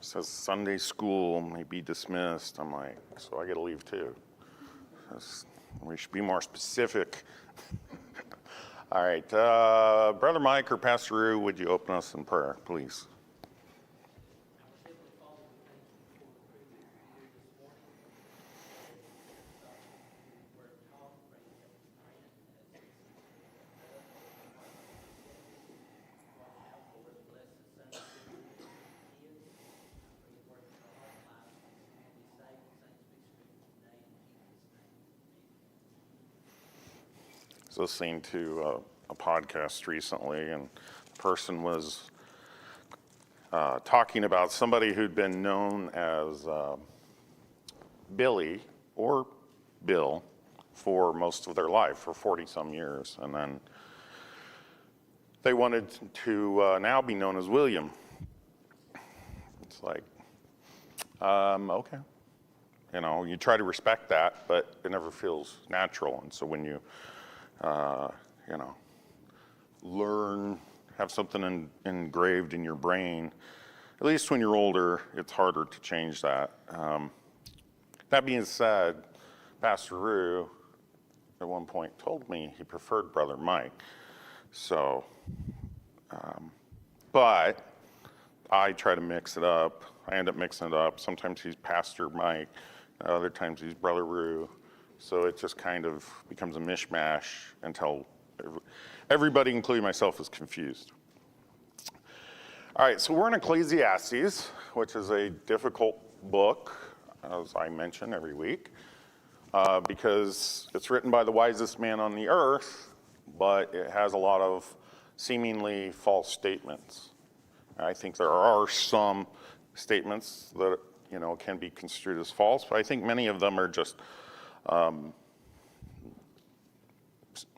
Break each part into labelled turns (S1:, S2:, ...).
S1: says Sunday school may be dismissed. I'm like, so I got to leave too. We should be more specific. All right, Brother Mike or Pastor Rue, would you open us in prayer, please? I was listening to a podcast recently, and the person was talking about somebody who'd been known as Billy or Bill for most of their life, for 40-some years. And then they wanted to now be known as William. It's like, okay. You know, you try to respect that, but it never feels natural. And so when you learn, have something engraved in your brain, at least when you're older, it's harder to change that. That being said, Pastor Rue at one point told me he preferred Brother Mike. So, but I try to mix it up. I end up mixing it up. Sometimes he's Pastor Mike, other times he's Brother Rue. So it just kind of becomes a mishmash until everybody, including myself, is confused. All right, so we're in Ecclesiastes, which is a difficult book, as I mention every week, because it's written by the wisest man on the earth, but it has a lot of seemingly false statements. I think there are some statements that can be construed as false, but I think many of them are just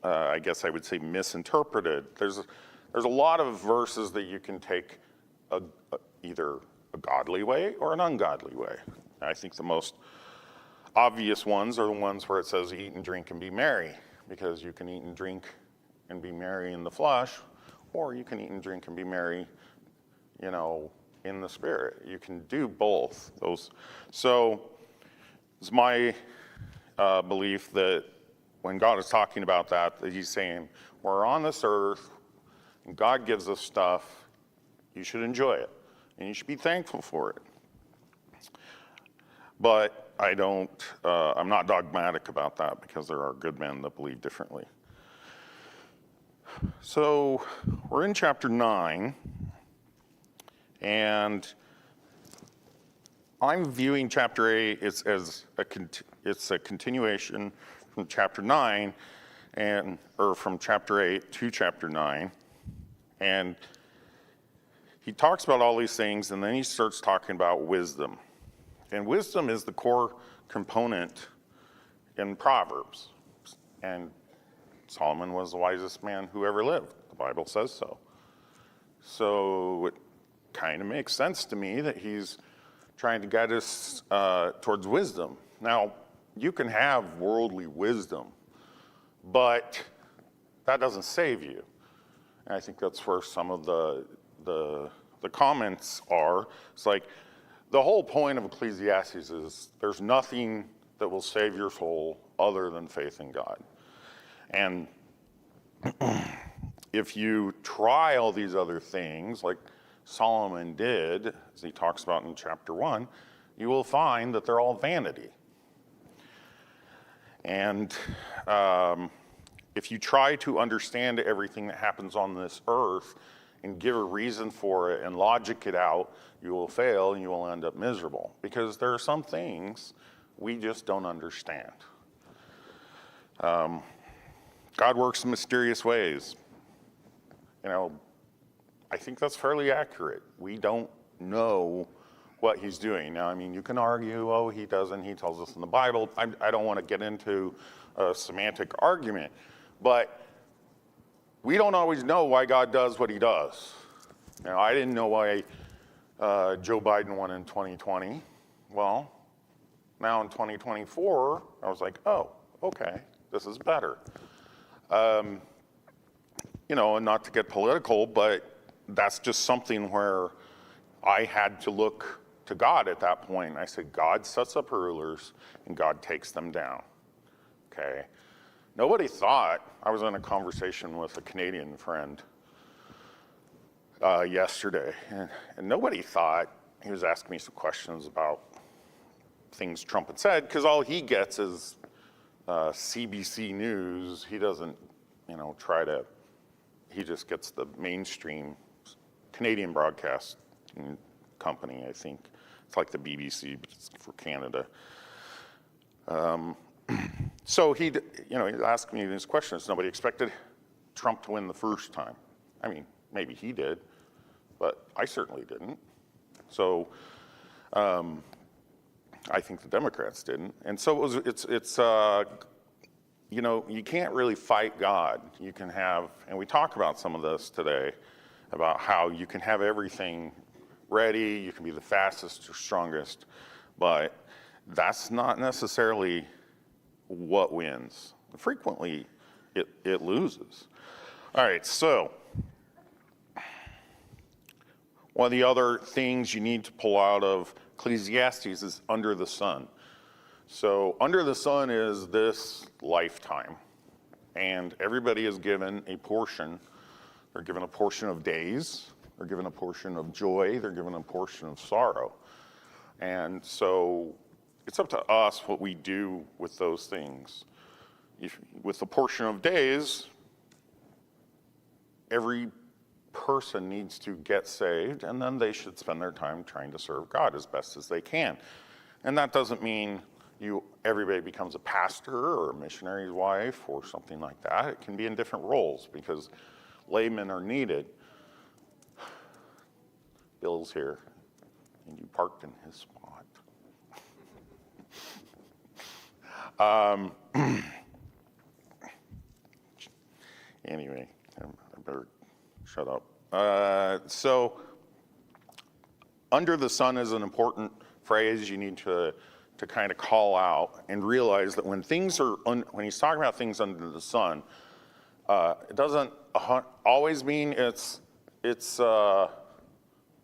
S1: I guess I would say misinterpreted. There's a lot of verses that you can take either a godly way or an ungodly way. I think the most obvious ones are the ones where it says eat and drink and be merry, because you can eat and drink and be merry in the flesh, or you can eat and drink and be merry, in the spirit. You can do both those. So it's my belief that when God is talking about that he's saying, we're on this earth, and God gives us stuff, you should enjoy it, and you should be thankful for it. But I'm not dogmatic about that, because there are good men that believe differently. So we're in chapter 9, and I'm viewing chapter 8 as a continuation from chapter 9, or from chapter 8 to chapter 9. And he talks about all these things, and then he starts talking about wisdom. And wisdom is the core component in Proverbs. And Solomon was the wisest man who ever lived. The Bible says so. So it kind of makes sense to me that he's trying to guide us towards wisdom. Now, you can have worldly wisdom, but that doesn't save you. And I think that's where some of the comments are. It's like, the whole point of Ecclesiastes is there's nothing that will save your soul other than faith in God. And if you try all these other things, like Solomon did, as he talks about in chapter 1, you will find that they're all vanity. And if you try to understand everything that happens on this earth and give a reason for it and logic it out, you will fail and you will end up miserable, because there are some things we just don't understand. God works in mysterious ways. I think that's fairly accurate. We don't know what he's doing. Now, you can argue, oh, he doesn't, he tells us in the Bible. I don't want to get into a semantic argument, but we don't always know why God does what he does. Now, I didn't know why Joe Biden won in 2020. Well, now in 2024, I was like, oh, okay, this is better. And not to get political, but that's just something where I had to look to God at that point, and I said, God sets up rulers and God takes them down. Okay? Nobody thought, I was in a conversation with a Canadian friend yesterday, and nobody thought, he was asking me some questions about things Trump had said, because all he gets is CBC News. He doesn't, he just gets the mainstream Canadian broadcast company, I think. It's like the BBC, but it's for Canada. So he asked me these questions. Nobody expected Trump to win the first time. I mean, maybe he did, but I certainly didn't. So I think the Democrats didn't. And so you can't really fight God. You can have, and we talk about some of this today, about how you can have everything ready, you can be the fastest or strongest, but that's not necessarily what wins. Frequently, it loses. All right, so one of the other things you need to pull out of Ecclesiastes is under the sun. So under the sun is this lifetime, and everybody is given a portion. They're given a portion of days, they're given a portion of joy, they're given a portion of sorrow. And so it's up to us what we do with those things. With the portion of days, every person needs to get saved, and then they should spend their time trying to serve God as best as they can. And that doesn't mean everybody becomes a pastor or a missionary's wife or something like that. It can be in different roles because laymen are needed. Bill's here, and you parked in his spot. Anyway, I better shut up. So, under the sun is an important phrase you need to kind of call out and realize that when things are, when he's talking about things under the sun, it doesn't always mean it's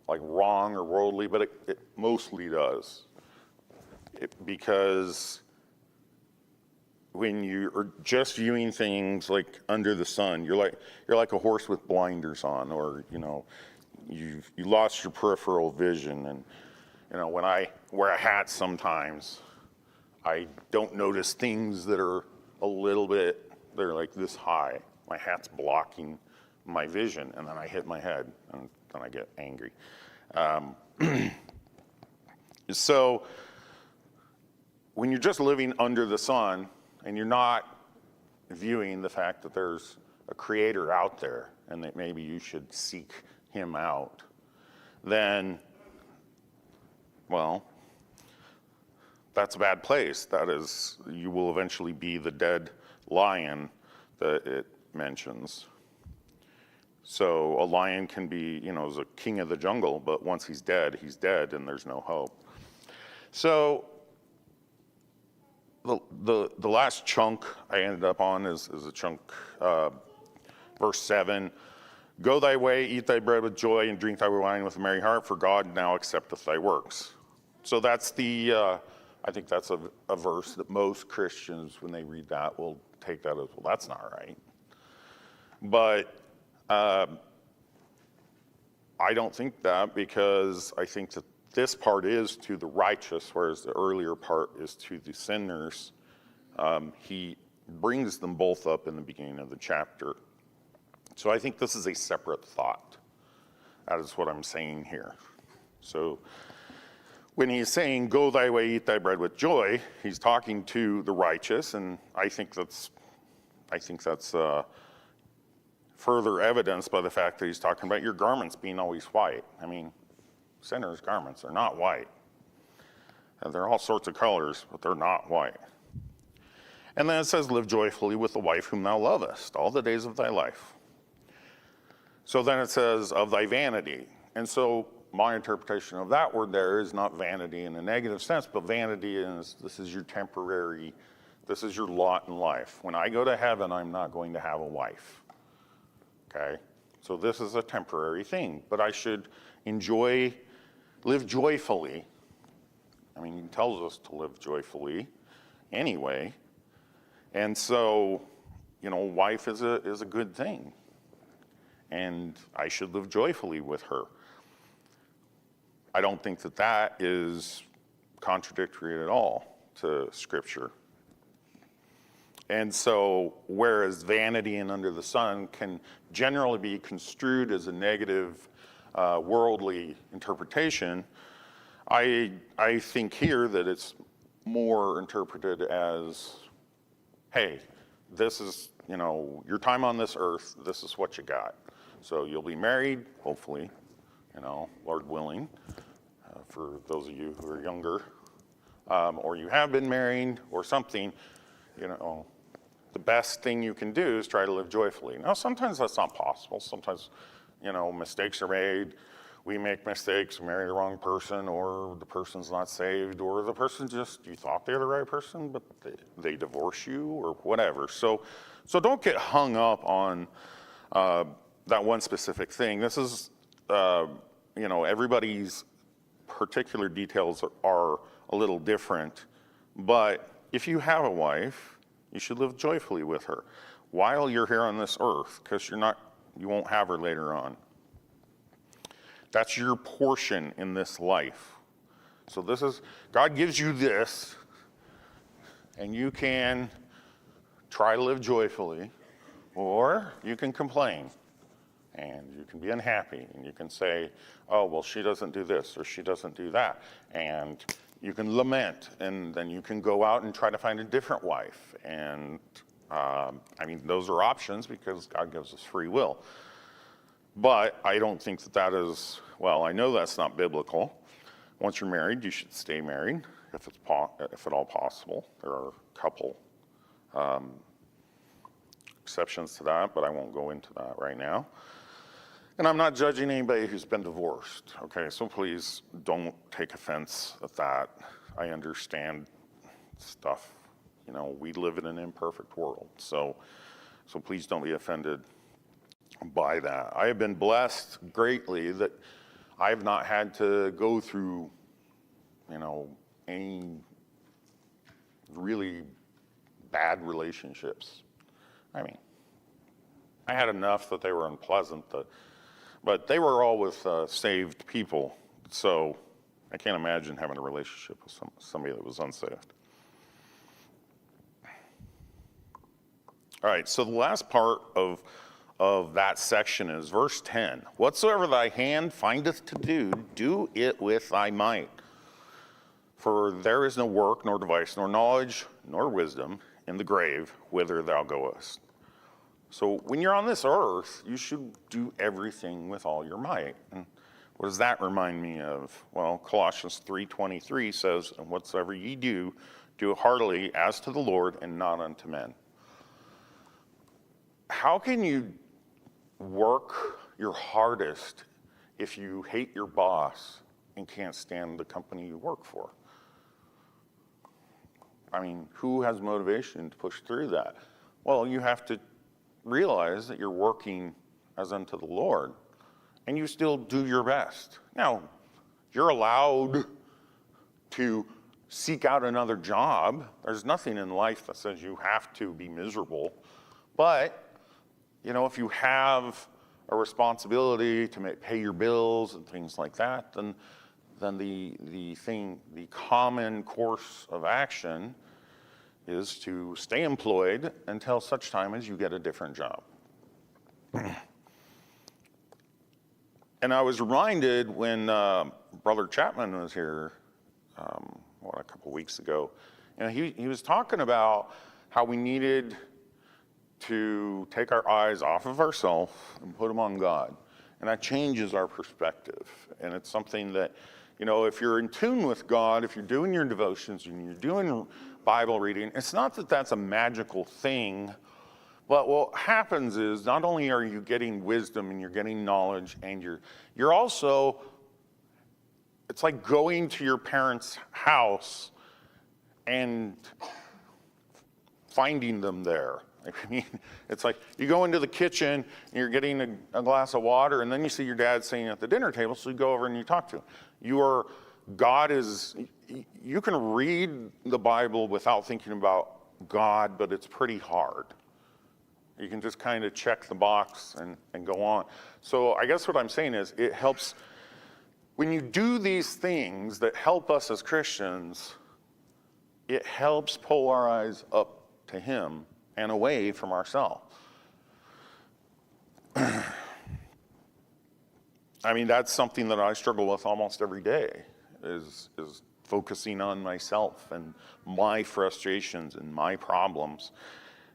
S1: like wrong or worldly, but it mostly does. Because when you're just viewing things like under the sun, you're like a horse with blinders on, or you lost your peripheral vision. And when I wear a hat sometimes, I don't notice things that are a little bit, they're like this high. My hat's blocking my vision, and then I hit my head, and then I get angry. So when you're just living under the sun and you're not viewing the fact that there's a creator out there and that maybe you should seek him out, then, well, that's a bad place. That is, you will eventually be the dead lion that it mentions. So a lion can be, is a king of the jungle, but once he's dead, and there's no hope. So the last chunk I ended up on is a chunk, verse 7. Go thy way, eat thy bread with joy, and drink thy wine with a merry heart, for God now accepteth thy works. So that's I think that's a verse that most Christians, when they read that, will take that as, well, that's not right. But I don't think that, because I think that this part is to the righteous, whereas the earlier part is to the sinners. He brings them both up in the beginning of the chapter. So I think this is a separate thought. That is what I'm saying here. So when he's saying, go thy way, eat thy bread with joy, he's talking to the righteous, and I think that's further evidenced by the fact that he's talking about your garments being always white. I mean, sinners' garments are not white. And they're all sorts of colors, but they're not white. And then it says, live joyfully with the wife whom thou lovest all the days of thy life. So then it says, of thy vanity. And so my interpretation of that word there is not vanity in a negative sense, but vanity is, this is your temporary, this is your lot in life. When I go to heaven, I'm not going to have a wife. Okay? So this is a temporary thing, but I should live joyfully I mean, he tells us to live joyfully anyway. And so, wife is a good thing. And I should live joyfully with her. I don't think that is contradictory at all to Scripture. And so, whereas vanity and under the sun can generally be construed as a negative worldly interpretation, I think here that it's more interpreted as, hey, this is, your time on this earth, this is what you got. So you'll be married, hopefully, Lord willing, for those of you who are younger, or you have been married or something, the best thing you can do is try to live joyfully. Now, sometimes that's not possible. Sometimes, mistakes are made. We make mistakes, marry the wrong person, or the person's not saved, or the person you thought they're the right person, but they divorce you, or whatever. So don't get hung up on that one specific thing. This is, everybody's particular details are a little different, but if you have a wife, you should live joyfully with her while you're here on this earth, because you won't have her later on. That's your portion in this life. So God gives you this, and you can try to live joyfully, or you can complain, and you can be unhappy, and you can say, oh, well, she doesn't do this, or she doesn't do that, and you can lament, and then you can go out and try to find a different wife. And those are options because God gives us free will. But I don't think that is, I know that's not biblical. Once you're married, you should stay married if at all possible. There are a couple exceptions to that, but I won't go into that right now. And I'm not judging anybody who's been divorced, okay? So please don't take offense at that. I understand stuff. We live in an imperfect world. So please don't be offended by that. I have been blessed greatly that I have not had to go through, any really bad relationships. I had enough that they were unpleasant, but they were all with saved people. So I can't imagine having a relationship with somebody that was unsaved. All right, so the last part of that section is verse 10. Whatsoever thy hand findeth to do, do it with thy might. For there is no work, nor device, nor knowledge, nor wisdom in the grave whither thou goest. So when you're on this earth, you should do everything with all your might. And what does that remind me of? Well, Colossians 3:23 says, and whatsoever ye do, do heartily as to the Lord and not unto men. How can you work your hardest if you hate your boss and can't stand the company you work for? Who has motivation to push through that? Well, you have to realize that you're working as unto the Lord, and you still do your best. Now, you're allowed to seek out another job. There's nothing in life that says you have to be miserable. But, if you have a responsibility to pay your bills and things like that, then the common course of action is to stay employed until such time as you get a different job. And I was reminded when Brother Chapman was here, a couple weeks ago, and he was talking about how we needed to take our eyes off of ourselves and put them on God. And that changes our perspective. And it's something that, if you're in tune with God, if you're doing your devotions and you're doing Bible reading, it's not that that's a magical thing, but what happens is not only are you getting wisdom and you're getting knowledge, and you're also, it's like going to your parents' house and finding them there. It's like you go into the kitchen and you're getting a glass of water, and then you see your dad sitting at the dinner table, so you go over and you talk to him. You are God is, you can read the Bible without thinking about God, but it's pretty hard. You can just kind of check the box and go on. So I guess what I'm saying is it helps, when you do these things that help us as Christians, it helps pull our eyes up to Him and away from ourselves. I mean, that's something that I struggle with almost every day, is focusing on myself and my frustrations and my problems,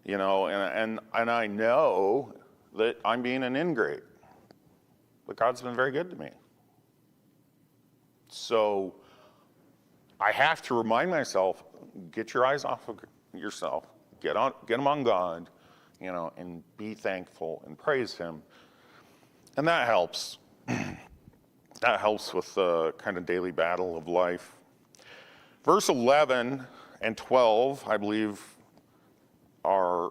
S1: you know, and I know that I'm being an ingrate, but God's been very good to me. So I have to remind myself, get your eyes off of yourself, get them on God, you know, and be thankful and praise Him. And that helps. That helps with the kind of daily battle of life. Verse 11 and 12, I believe, are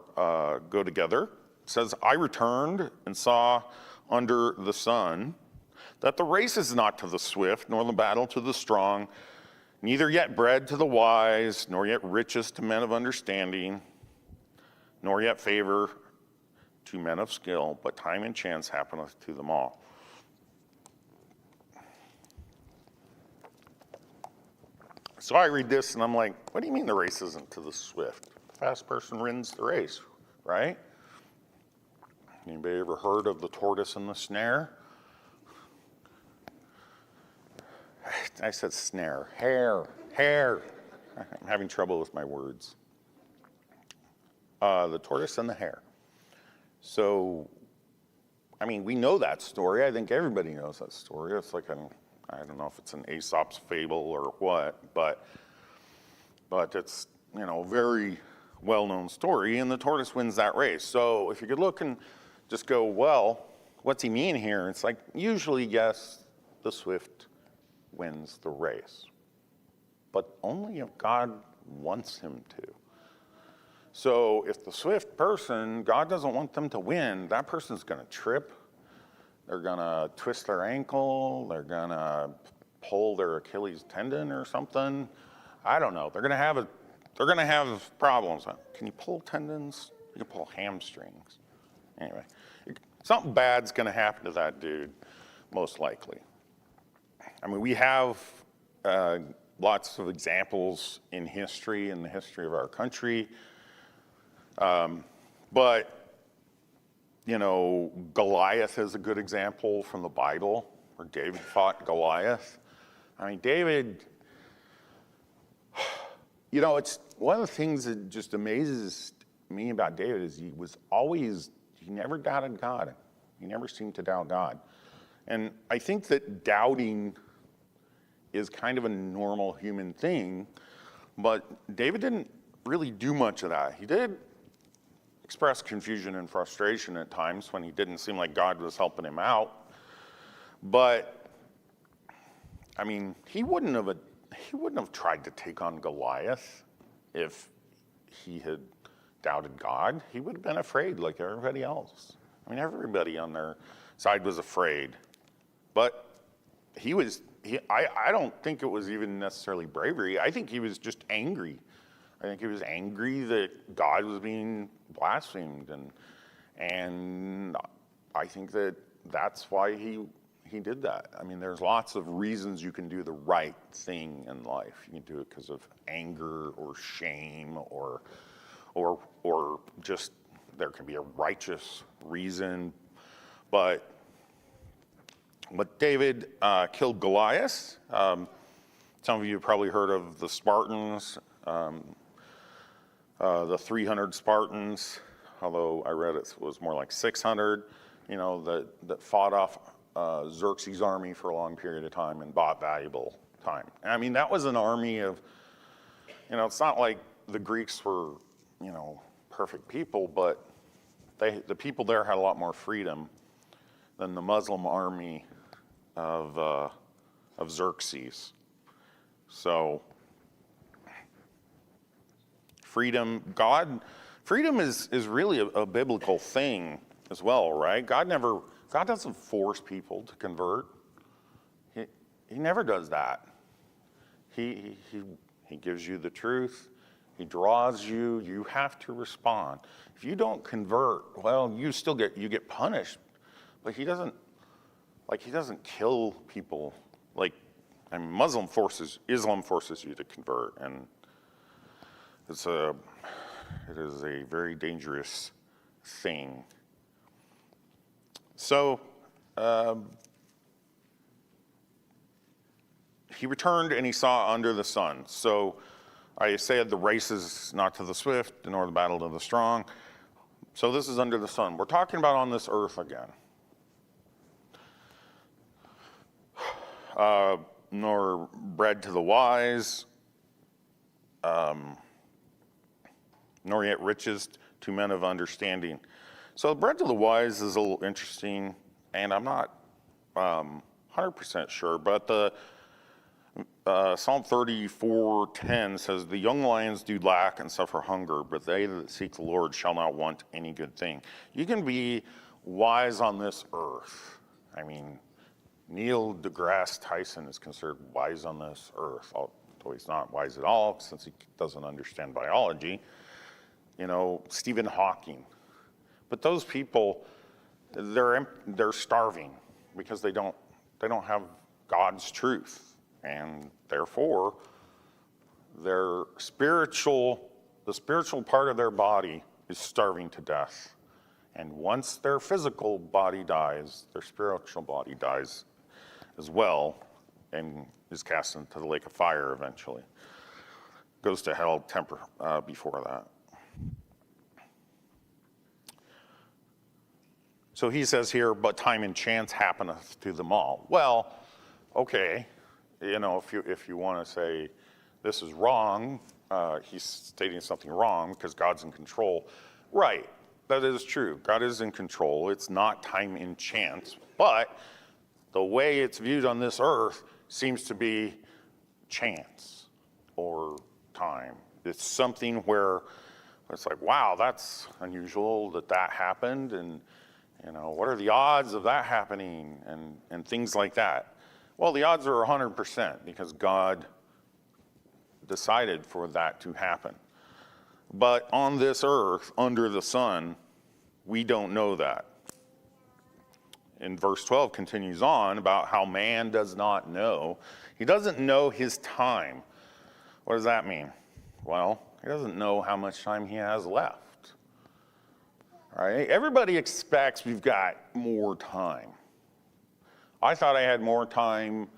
S1: go together. It says, I returned and saw under the sun that the race is not to the swift, nor the battle to the strong, neither yet bread to the wise, nor yet riches to men of understanding, nor yet favor to men of skill, but time and chance happeneth to them all. So I read this and I'm like, what do you mean the race isn't to the swift? The fast person wins the race, right? Anybody ever heard of the tortoise and the snare? I said snare. Hare. I'm having trouble with my words. The tortoise and the hare. So, I mean, we know that story. I think everybody knows that story. It's like I don't know if it's an Aesop's fable or what, but it's, you know, a very well-known story, and the tortoise wins that race. So if you could look and just go, well, what's he mean here? It's like, usually, yes, the swift wins the race, but only if God wants him to. So if the swift person, God doesn't want them to win, that person's going to trip. They're going to twist their ankle. They're going to pull their Achilles tendon or something. I don't know. They're going to have problems. Can you pull tendons? You can pull hamstrings. Anyway, something bad's going to happen to that dude, most likely. I mean, we have lots of examples in history, in the history of our country. But you know, Goliath is a good example from the Bible, where David fought Goliath. I mean, David, you know, it's one of the things that just amazes me about David is he never doubted God. He never seemed to doubt God. And I think that doubting is kind of a normal human thing, but David didn't really do much of that. He did express confusion and frustration at times when he didn't seem like God was helping him out. But I mean, he wouldn't have tried to take on Goliath if he had doubted God. He would have been afraid like everybody else. I mean, everybody on their side was afraid. But I don't think it was even necessarily bravery. I think he was just angry. I think he was angry that God was being blasphemed, and I think that's why he did that. I mean, there's lots of reasons you can do the right thing in life. You can do it because of anger or shame or just there can be a righteous reason. But David killed Goliath. Some of you have probably heard of the Spartans. The 300 Spartans, although I read it was more like 600, you know, that fought off Xerxes' army for a long period of time and bought valuable time. And I mean, that was an army of, you know, it's not like the Greeks were, you know, perfect people, but the people there had a lot more freedom than the Muslim army of Xerxes. So freedom is really a biblical thing as well, right? God doesn't force people to convert. He never does that. He gives you the truth. He draws you. You have to respond. If you don't convert, well, you get punished. But he doesn't kill people. Islam forces you to convert, and it is a very dangerous thing. So he returned and he saw under the sun. So I said the race is not to the swift, nor the battle to the strong. So this is under the sun. We're talking about on this earth again. Nor bread to the wise, nor yet riches to men of understanding. So the bread to the wise is a little interesting, and I'm not 100% sure, but the Psalm 34:10 says, "The young lions do lack and suffer hunger, but they that seek the Lord shall not want any good thing." You can be wise on this earth. I mean, Neil deGrasse Tyson is considered wise on this earth, although he's not wise at all since he doesn't understand biology. Stephen Hawking. But those people, they're starving because they don't have God's truth, and therefore the spiritual part of their body is starving to death. And once their physical body dies, their spiritual body dies as well, and is cast into the lake of fire eventually. Goes to hell before that. So he says here, "But time and chance happeneth to them all." Well, okay, if you want to say this is wrong, he's stating something wrong because God's in control. Right, that is true. God is in control. It's not time and chance, but the way it's viewed on this earth seems to be chance or time. It's something where it's like, wow, that's unusual that happened, and what are the odds of that happening, and things like that. Well, the odds are 100% because God decided for that to happen. But on this earth, under the sun, we don't know that. And verse 12 continues on about how man does not know. He doesn't know his time. What does that mean? Well, he doesn't know how much time he has left. All right? Everybody expects we've got more time. I thought I had more time,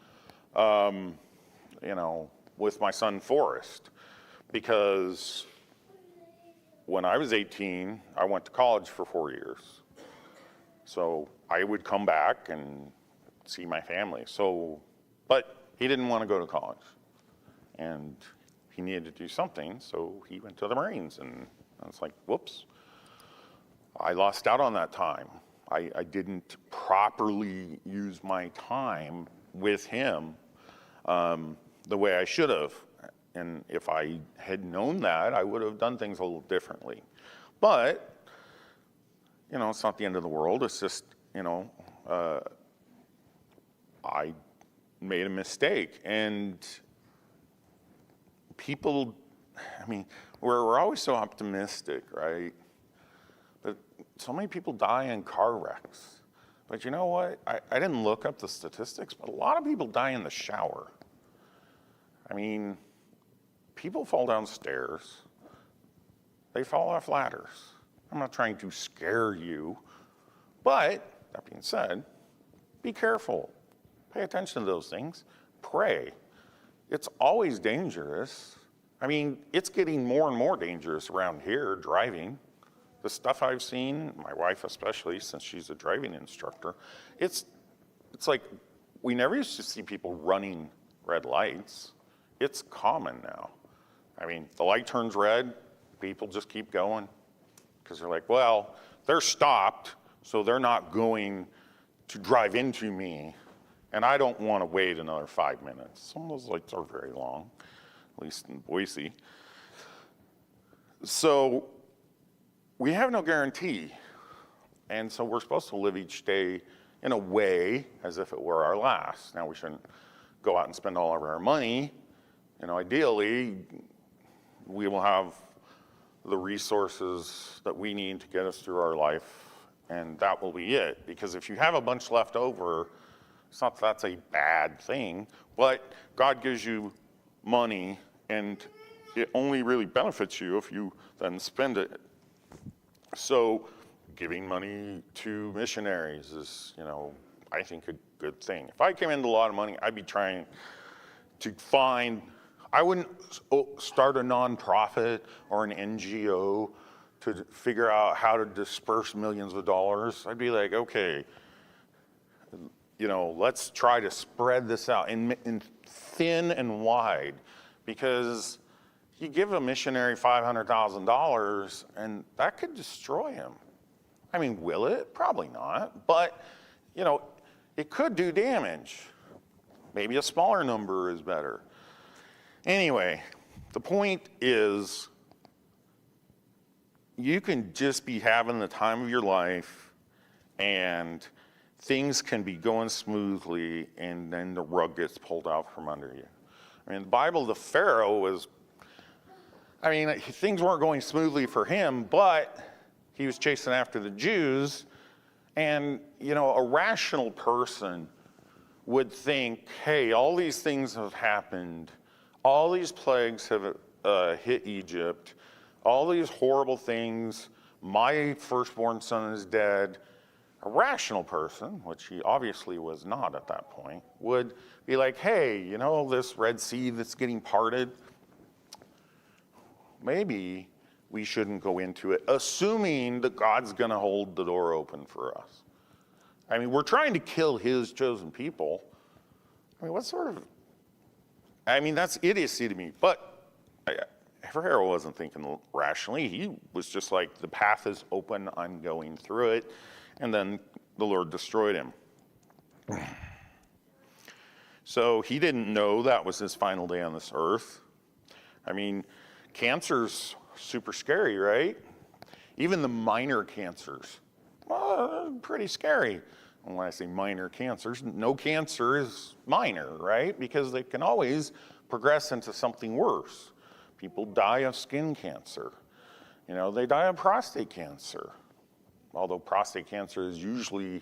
S1: with my son Forrest, because when I was 18, I went to college for 4 years. So I would come back and see my family. But he didn't want to go to college, and he needed to do something, so he went to the Marines, and I was like, whoops, I lost out on that time. I didn't properly use my time with him the way I should have. And if I had known that, I would have done things a little differently. But, it's not the end of the world. It's just, I made a mistake. And people, we're always so optimistic, right? But so many people die in car wrecks. But you know what? I didn't look up the statistics, but a lot of people die in the shower. People fall down stairs. They fall off ladders. I'm not trying to scare you, but that being said, be careful. Pay attention to those things. Pray. It's always dangerous. It's getting more and more dangerous around here driving. The stuff I've seen, my wife especially, since she's a driving instructor, it's like we never used to see people running red lights. It's common now. The light turns red, people just keep going because they're like, well, they're stopped, so they're not going to drive into me, and I don't want to wait another 5 minutes. Some of those lights are very long, at least in Boise. So we have no guarantee, and so we're supposed to live each day in a way as if it were our last. Now, we shouldn't go out and spend all of our money Ideally, we will have the resources that we need to get us through our life, and that will be it. Because if you have a bunch left over, it's not that that's a bad thing, but God gives you money, and it only really benefits you if you then spend it. So giving money to missionaries is, I think a good thing. If I came into a lot of money, I'd be trying to I wouldn't start a nonprofit or an NGO to figure out how to disperse millions of dollars. I'd be like, okay, let's try to spread this out in thin and wide, because you give a missionary $500,000 and that could destroy him. I mean, will it? Probably not, but it could do damage. Maybe a smaller number is better. Anyway, the point is, you can just be having the time of your life and things can be going smoothly, and then the rug gets pulled out from under you. In the Bible, the Pharaoh things weren't going smoothly for him, but he was chasing after the Jews, and a rational person would think, hey, all these things have happened. All these plagues have hit Egypt. All these horrible things. My firstborn son is dead. A rational person, which he obviously was not at that point, would be like, hey, this Red Sea that's getting parted, maybe we shouldn't go into it, assuming that God's going to hold the door open for us. We're trying to kill his chosen people. That's idiocy to me. But Pharaoh wasn't thinking rationally. He was just like, the path is open, I'm going through it. And then the Lord destroyed him. So he didn't know that was his final day on this earth. Cancer's super scary, right? Even the minor cancers, pretty scary. And when I say minor cancers, no cancer is minor, right? Because they can always progress into something worse. People die of skin cancer. They die of prostate cancer. Although prostate cancer is usually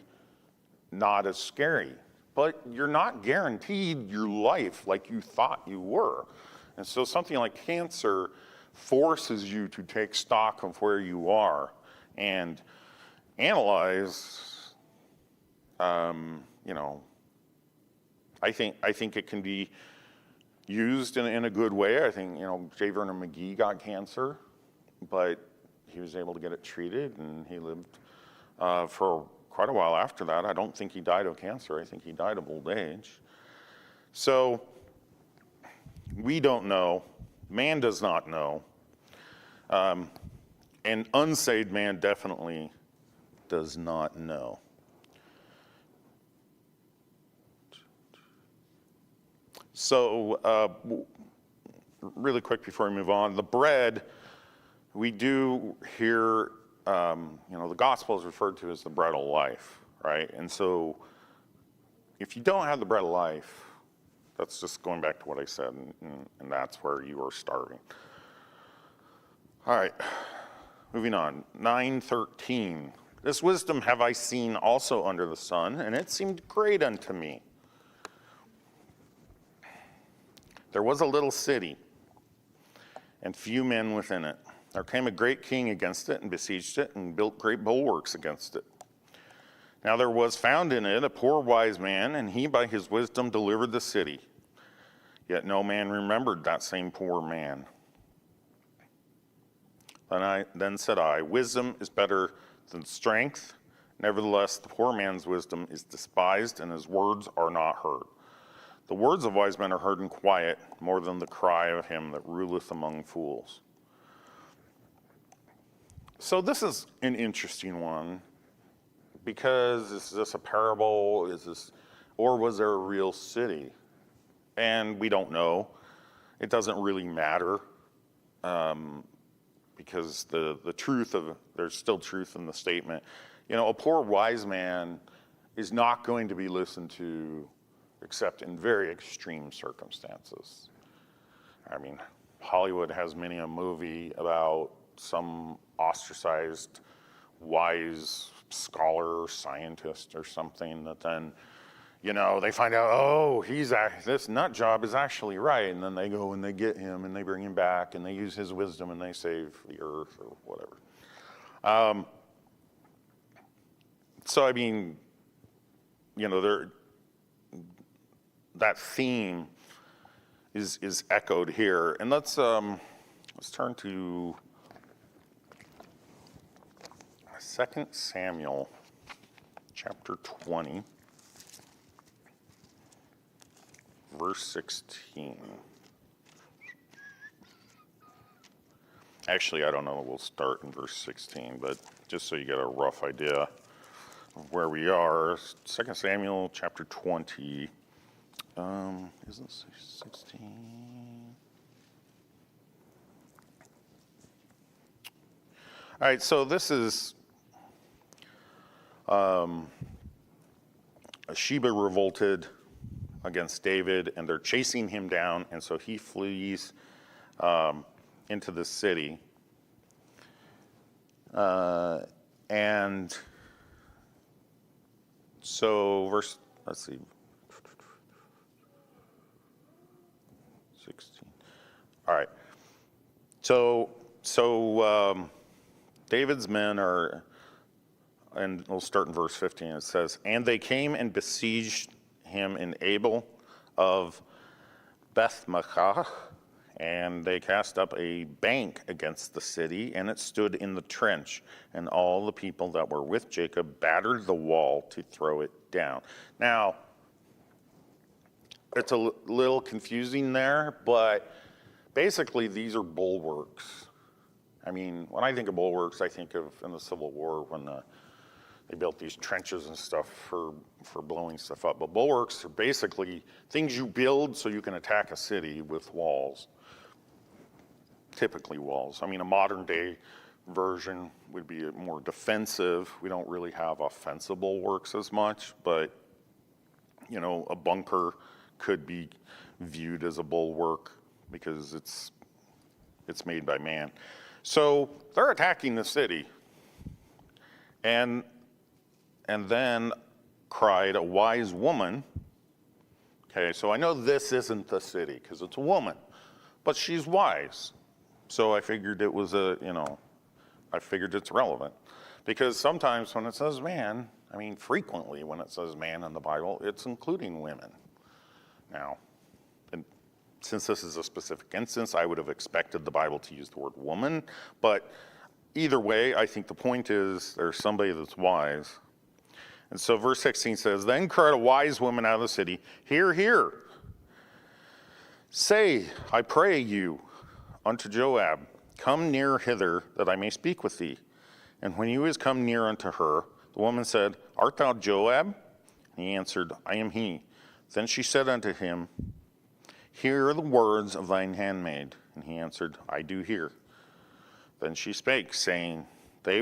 S1: not as scary. But you're not guaranteed your life like you thought you were. And so something like cancer forces you to take stock of where you are and analyze. I think it can be used in a good way. I think J. Vernon McGee got cancer, but he was able to get it treated, and he lived for quite a while after that. I don't think he died of cancer. I think he died of old age. So we don't know. Man does not know. And unsaved man definitely does not know. So really quick before we move on, the bread, we do hear, the gospel is referred to as the bread of life, right? And so if you don't have the bread of life, that's just going back to what I said, and that's where you are starving. All right, moving on, 9:13. This wisdom have I seen also under the sun, and it seemed great unto me. There was a little city, and few men within it. There came a great king against it, and besieged it, and built great bulwarks against it. Now there was found in it a poor wise man, and he by his wisdom delivered the city. Yet no man remembered that same poor man. Then said I, wisdom is better than strength. Nevertheless, the poor man's wisdom is despised, and his words are not heard. The words of wise men are heard in quiet, more than the cry of him that ruleth among fools. So this is an interesting one, because is this a parable? Or was there a real city? And we don't know. It doesn't really matter, because there's still truth in the statement. A poor wise man is not going to be listened to except in very extreme circumstances. I mean, Hollywood has many a movie about some ostracized, wise scholar or scientist or something that then, they find out, oh, this nut job is actually right. And then they go and they get him and they bring him back and they use his wisdom and they save the earth or whatever. So, I mean, that theme is echoed here. And let's turn to 2 Samuel chapter 20, verse 16. Actually, I don't know, we'll start in verse 16, but just so you get a rough idea of where we are. 2 Samuel chapter 20. Isn't 16? All right, so this is Sheba revolted against David, and they're chasing him down, and so he flees into the city. And so let's see, 16. All right. So David's men are, and we'll start in verse 15. It says, "And they came and besieged him in Abel of Beth-maachah, and they cast up a bank against the city, and it stood in the trench. And all the people that were with Jacob battered the wall to throw it down." Now, it's a little confusing there, but basically these are bulwarks. I mean, when I think of bulwarks, I think of in the Civil War when they built these trenches and stuff for blowing stuff up. But bulwarks are basically things you build so you can attack a city with walls. Typically walls. I mean, a modern day version would be more defensive. We don't really have offensive bulwarks as much, but a bunker could be viewed as a bulwark because it's made by man. So they're attacking the city. And then cried a wise woman. Okay, so I know this isn't the city because it's a woman, but she's wise. So I figured it was I figured it's relevant. Because sometimes when it says man, I mean frequently when it says man in the Bible, it's including women. Now, and since this is a specific instance, I would have expected the Bible to use the word woman, but either way, I think the point is there's somebody that's wise. And so verse 16 says, "Then cried a wise woman out of the city, 'Hear, hear. Say, I pray you, unto Joab, Come near hither, that I may speak with thee. And when he was come near unto her, the woman said, Art thou Joab? And he answered, I am he. Then she said unto him, Hear the words of thine handmaid. And he answered, I do hear. Then she spake, saying, They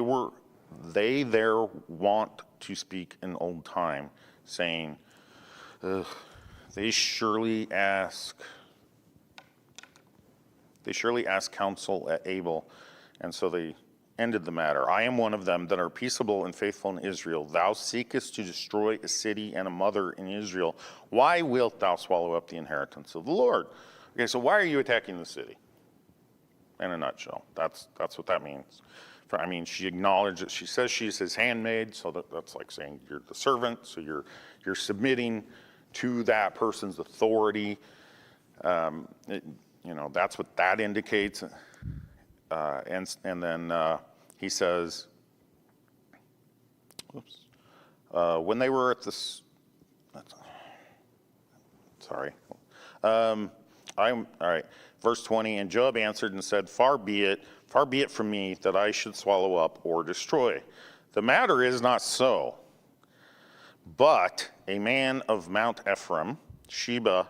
S1: there want to speak in old time, saying, They surely ask counsel at Abel. And so they ended the matter. I am one of them that are peaceable and faithful in Israel. Thou seekest to destroy a city and a mother in Israel. Why wilt thou swallow up the inheritance of the Lord? Okay, so why are you attacking the city? In a nutshell, that's what that means. She acknowledged it. She says she's his handmaid, so that's like saying you're the servant, so you're submitting to that person's authority. That's what that indicates. And then he says, when they were at this, all right, verse 20, and Joab answered and said, Far be it from me that I should swallow up or destroy. The matter is not so, but a man of Mount Ephraim, Sheba,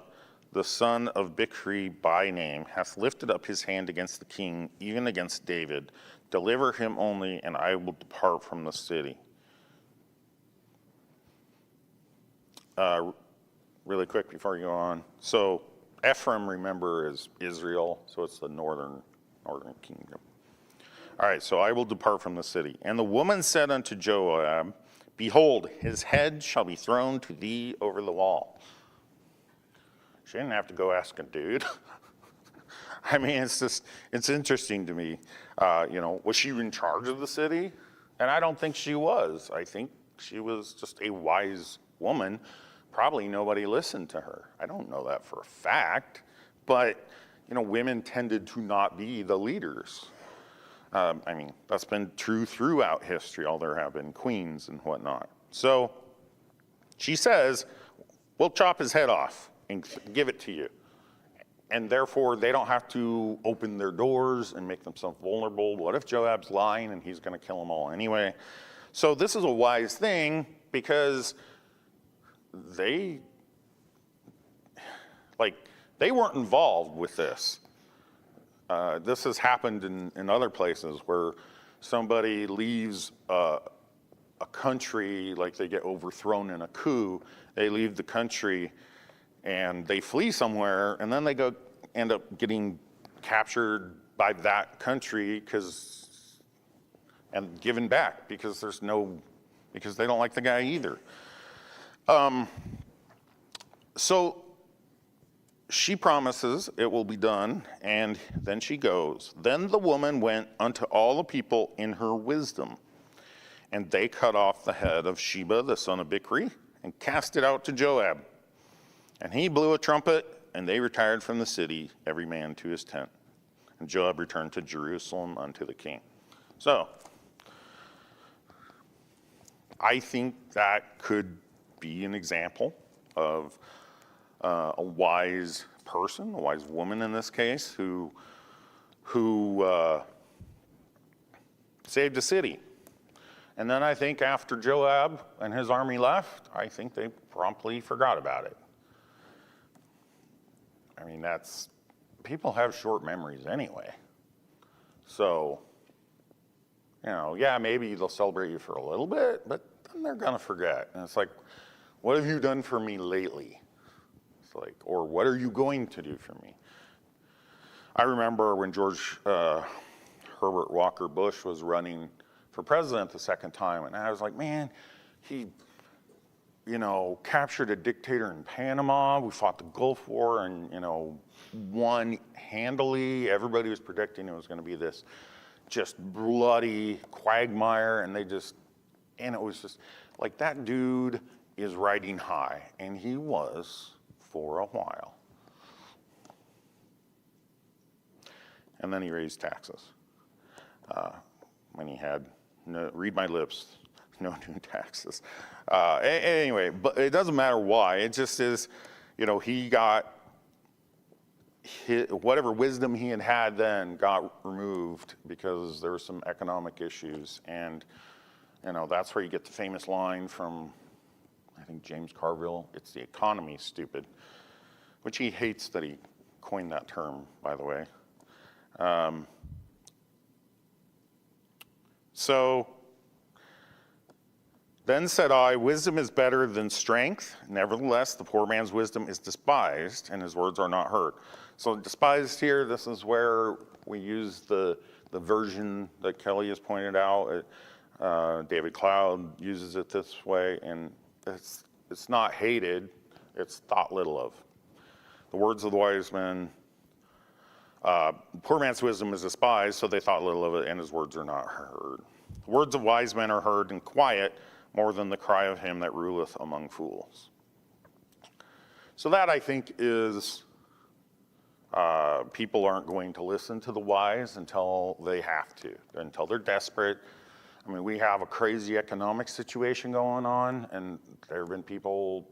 S1: the son of Bichri by name, hath lifted up his hand against the king, even against David. Deliver him only, and I will depart from the city. Really quick before you go on. So Ephraim, remember, is Israel, so it's the northern kingdom. All right, so I will depart from the city. And the woman said unto Joab, behold, his head shall be thrown to thee over the wall. She didn't have to go ask a dude. I mean, it's interesting to me. Was she in charge of the city? And I don't think she was. I think she was just a wise woman. Probably nobody listened to her. I don't know that for a fact, but women tended to not be the leaders. That's been true throughout history. All there have been queens and whatnot. So she says, we'll chop his head off and give it to you. And therefore, they don't have to open their doors and make themselves vulnerable. What if Joab's lying and he's going to kill them all anyway? So this is a wise thing because they weren't involved with this. This has happened in other places where somebody leaves a country, like they get overthrown in a coup, they leave the country and they flee somewhere, and then they end up getting captured by that country and given back because because they don't like the guy either. So she promises it will be done, and then she goes. Then the woman went unto all the people in her wisdom, and they cut off the head of Sheba, the son of Bichri, and cast it out to Joab. And he blew a trumpet, and they retired from the city, every man to his tent. And Joab returned to Jerusalem unto the king. So, I think that could be an example of a wise person, a wise woman in this case, who saved a city. And then I think after Joab and his army left, I think they promptly forgot about it. People have short memories anyway. So, maybe they'll celebrate you for a little bit, but then they're gonna forget. And it's like, what have you done for me lately? It's like, or what are you going to do for me? I remember when George Herbert Walker Bush was running for president the second time, and I was like, man, he captured a dictator in Panama. We fought the Gulf War and, won handily. Everybody was predicting it was going to be this just bloody quagmire, and it was just like, that dude is riding high, and he was for a while. And then he raised taxes. When he had, read my lips, no new taxes. Anyway, but it doesn't matter why. It just is, he got whatever wisdom he had then got removed because there were some economic issues. And, that's where you get the famous line from, I think, James Carville, it's the economy, stupid, which he hates that he coined that term, by the way. So, then said I, wisdom is better than strength. Nevertheless, the poor man's wisdom is despised, and his words are not heard. So despised here, this is where we use the version that Kelly has pointed out. David Cloud uses it this way, and it's not hated, it's thought little of. The words of the wise men, poor man's wisdom is despised, so they thought little of it, and his words are not heard. The words of wise men are heard in quiet, more than the cry of him that ruleth among fools. So that, I think, is people aren't going to listen to the wise until they have to, until they're desperate. We have a crazy economic situation going on, and there have been people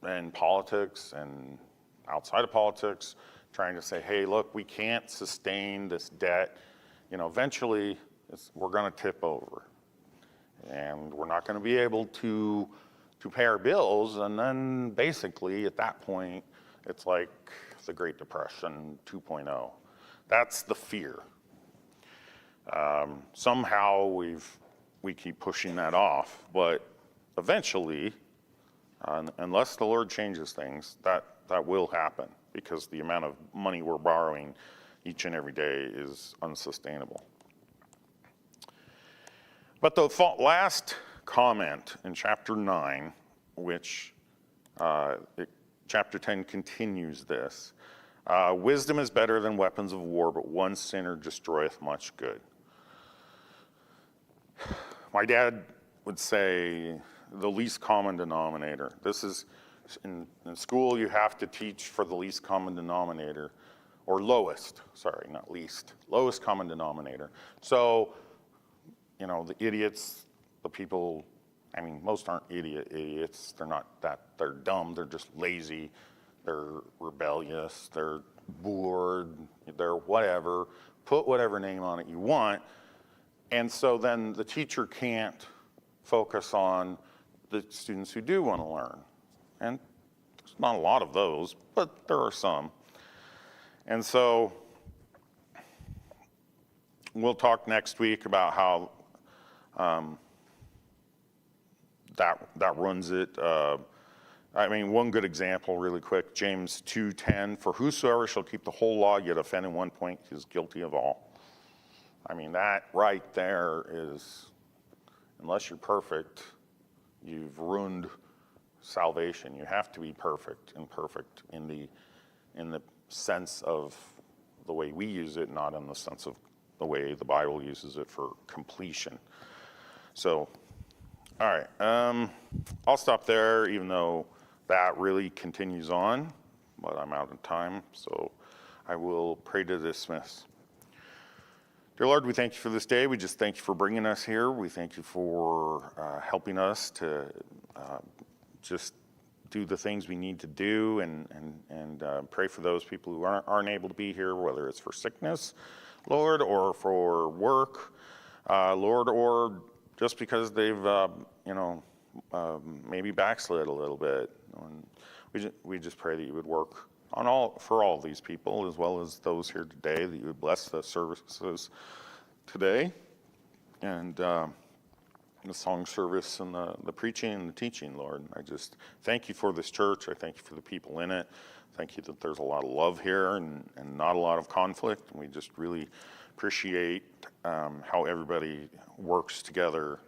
S1: in politics and outside of politics trying to say, hey, look, we can't sustain this debt. Eventually, we're going to tip over. And we're not going to be able to pay our bills. And then basically at that point, it's like the Great Depression 2.0. That's the fear. Somehow we keep pushing that off, but eventually Unless the Lord changes things, that will happen, because the amount of money we're borrowing each and every day is unsustainable. But the last comment in chapter 9, which chapter 10 continues this, wisdom is better than weapons of war, but one sinner destroyeth much good. My dad would say the least common denominator. This is, in school you have to teach for the least common denominator, or lowest, sorry, not least, lowest common denominator. So, the idiots, the people, most aren't idiots. They're dumb, they're just lazy, they're rebellious, they're bored, they're whatever. Put whatever name on it you want. And so then the teacher can't focus on the students who do want to learn. And there's not a lot of those, but there are some. And so we'll talk next week about how that runs it. One good example really quick, James 2:10, for whosoever shall keep the whole law yet offend in one point is guilty of all. That right there is, unless you're perfect, you've ruined salvation. You have to be perfect in the sense of the way we use it, not in the sense of the way the Bible uses it for completion. So, all right, I'll stop there, even though that really continues on, but I'm out of time, so I will pray to dismiss. Dear Lord, we thank you for this day. We just thank you for bringing us here. We thank you for helping us to just do the things we need to do, and pray for those people who aren't able to be here, whether it's for sickness, Lord, or for work, Lord, or just because they've maybe backslid a little bit. And we just pray that you would work for all of these people, as well as those here today, that you would bless the services today, and the song service, and the preaching and the teaching, Lord. I just thank you for this church. I thank you for the people in it. Thank you that there's a lot of love here and not a lot of conflict. And we just really appreciate how everybody works together